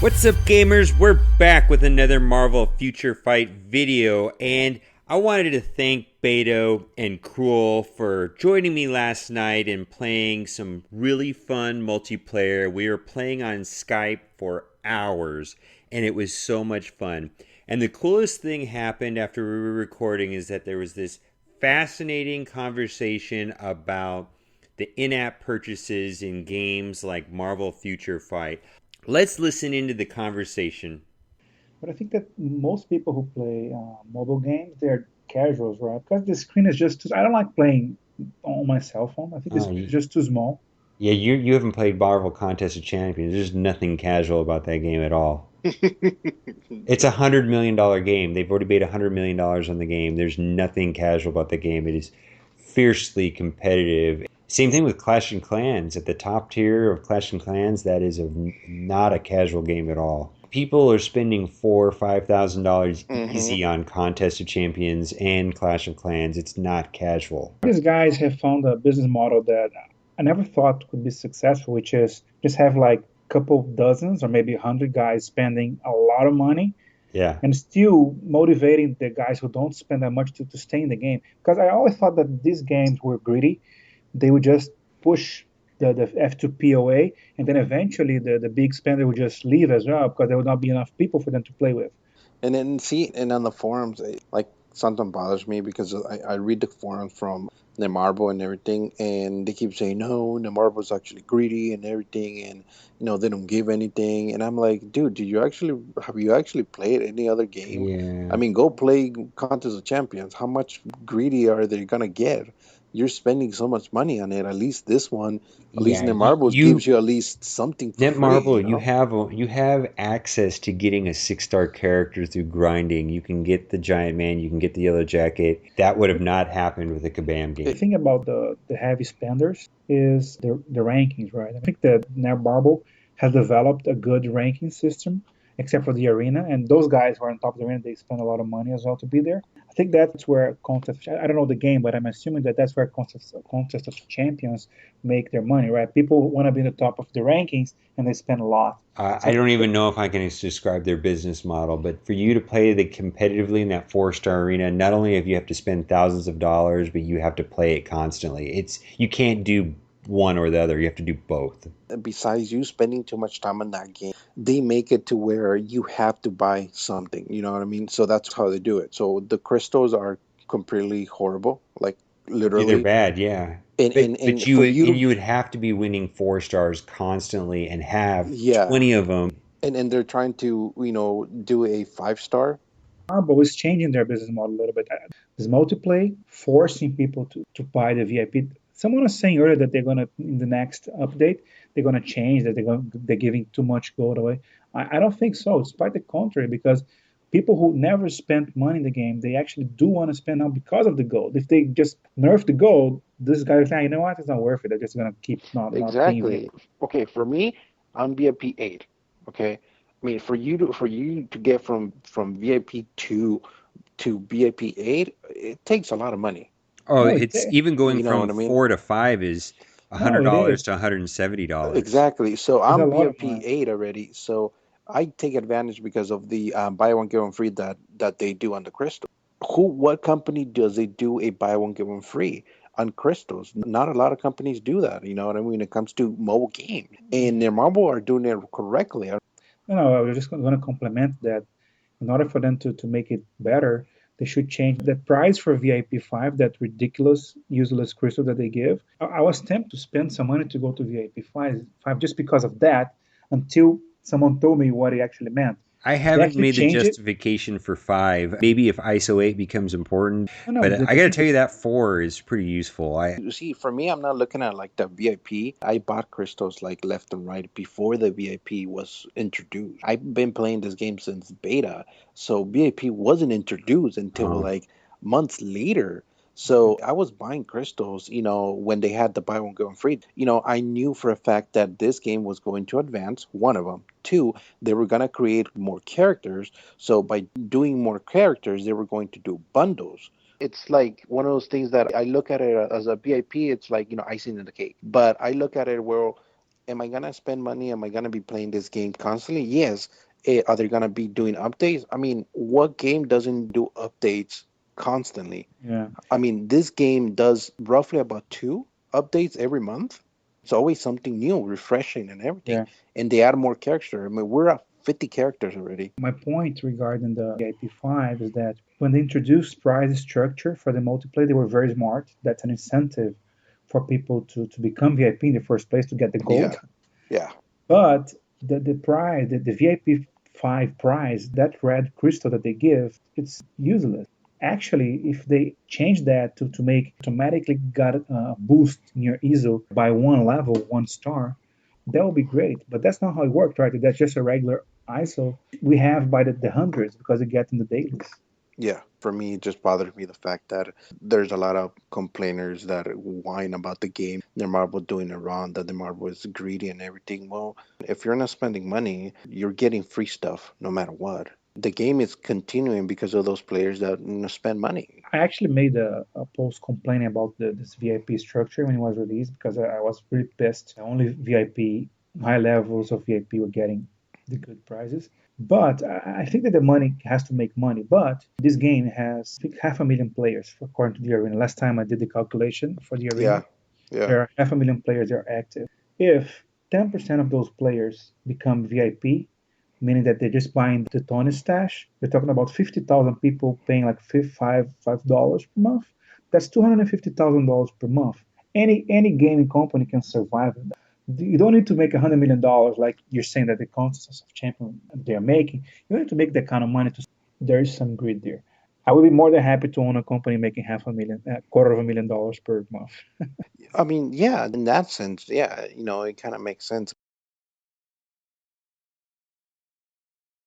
What's up, gamers? We're back with another Marvel Future Fight video, and I wanted to thank Beetto and Cruel for joining me last night and playing some really fun multiplayer. We were playing on Skype for hours, and it was so much fun. And the coolest thing happened after we were recording is that there was this fascinating conversation about the in-app purchases in games like Marvel Future Fight. Let's listen into the conversation. But I think that most people who play mobile games, they're casuals, right? Because the screen is just too, I don't like playing on my cell phone. I think the Oh, screen is just too small. yeah, you haven't played Marvel Contest of Champions. There's nothing casual about that game at all. It's $100 million game. They've already made $100 million on the game. There's nothing casual about the game. It is fiercely competitive. Same thing with Clash and Clans. At the top tier of Clash and Clans, that is not a casual game at all. People are spending $4,000 or $5,000 hmm easy on Contest of Champions and Clash of Clans. It's not casual. These guys have found a business model that I never thought could be successful, which is just have like a couple dozens or maybe 100 guys spending a lot of money Yeah. and still motivating the guys who don't spend that much to stay in the game. Because I always thought that these games were greedy. They would just push the F2P away, and then eventually the big spender would just leave as well because there would not be enough people for them to play with. And then see, and on the forums, like something bothers me because I read the forums from Netmarble and everything, and they keep saying no, Netmarble's actually greedy and everything, and they don't give anything. And I'm like, dude, have you actually played any other game? I Yeah. mean, go play Contest of Champions. How much greedy are they gonna get? You're spending so much money on it. At least this one, at least Yeah. Netmarbles gives you at least something for free. Netmarble, you have access to getting a 6-star character through grinding. You can get the Giant Man, you can get the Yellow Jacket. That would have not happened with a Kabam The game. thing about the heavy spenders is the rankings, right? I think that Netmarble has developed a good ranking system, except for the arena, and those guys who are on top of the arena, they spend a lot of money as well to be there. I think that's where contest. I don't know the game, but I'm assuming that that's where contest of champions make their money, right? People want to be in the top of the rankings, and they spend a lot. I So don't even know if I can describe their business model, but for you to play the competitively in that 4-star arena, not only have you have to spend thousands of dollars, but you have to play it constantly. You can't do one or the other. You have to do both. Besides you spending too much time on that game, they make it to where you have to buy something. You know what I mean? So that's how they do it. So the crystals are completely horrible, like Yeah, they're literally. bad, yeah. And But and, but and you for you and to you would have to be winning 4 stars constantly and have yeah, 20 of them. and they're trying to do a 5 star. Marvel is changing their business model a little bit. This multiplayer forcing people to buy the VIP. Someone was saying earlier that they're gonna in the next update they're gonna change that they're giving too much gold away. I don't think so. It's quite the contrary because people who never spent money in the game they actually do want to spend now because of the gold. If they just nerf the gold, this guy is saying, you know what, it's not worth it. They're just gonna keep not paying Exactly. VIP. Okay, for me, I'm VIP 8. Okay. I mean, for you to get from VIP 2 to VIP 8, it takes a lot of money. Oh, No, it it's even going You know from what I mean? 4 to 5 is no, it $100 is. to $170. Exactly. So It's a I'm lot of VIP money. 8 already. So I take advantage because of the buy one get one free that they do on the crystal. What company does they do a buy one get one free on crystals? Not a lot of companies do that. You know what I mean? When it comes to mobile games, and their mobile are doing it correctly. No, I was just going to compliment that. In order for them to make it better, they should change the price for VIP 5, that ridiculous, useless crystal that they give. I was tempted to spend some money to go to VIP 5 just because of that until someone told me what it actually meant. I They haven't actually made the change it. justification for 5. Maybe if ISO 8 becomes important, No, no, but the I got to thing tell you is, that 4 is pretty useful. I You see, for me, I'm not looking at like the VIP. I bought crystals like left and right before the VIP was introduced. I've been playing this game since beta, so VIP wasn't introduced until uh, like months later. So I was buying crystals, when they had the buy one get one free. I knew for a fact that this game was going to advance, one of them. Two, they were going to create more characters. So by doing more characters, they were going to do bundles. It's like one of those things that I look at it as a VIP, it's like, icing in the cake. But I look at it, well, am I gonna spend money? Am I gonna be playing this game constantly? Yes. Are they gonna be doing updates? I mean, what game doesn't do updates constantly? Yeah, I mean, this game does roughly about two updates every month. It's always something new, refreshing, and everything. yeah. And they add more characters. I mean, we're at 50 characters already. My point regarding the VIP5 is that when they introduced prize structure for the multiplayer, they were very smart. That's an incentive for people to become VIP in the first place to get the Yeah, gold. yeah, But the prize, the VIP5 prize, that red crystal that they give, it's useless. Actually, if they change that to make automatically got a boost in your ISO by one level, 1 star, that would be great. But that's not how it worked, right? That's just a regular ISO we have by the hundreds because it gets in the dailies. yeah. For me, it just bothers me the fact that there's a lot of complainers that whine about the game, their marble doing it wrong, that the marble is greedy and everything. Well, if you're not spending money, you're getting free stuff no matter what. The game is continuing because of those players that spend money. I actually made a post complaining about this VIP structure when it was released because I was pretty pissed. Only VIP, high levels of VIP were getting the good prizes. But I think that the money has to make money. But this game has, I think, 500,000 players, according to the arena. Last time I did the calculation for the arena, Yeah, yeah, there are 500,000 players that are active. If 10% of those players become VIP, meaning that they're just buying the Tony stash, we're talking about 50,000 people paying like $5 per month. That's $250,000 per month. Any gaming company can survive with that. You don't need to make $100 million like you're saying that the Contest of Champions they're making. You don't need to make that kind of money to. There is some greed there. I would be more than happy to own a company making half a million, $250,000 per month. I mean, yeah, in that sense, yeah, it kind of makes sense.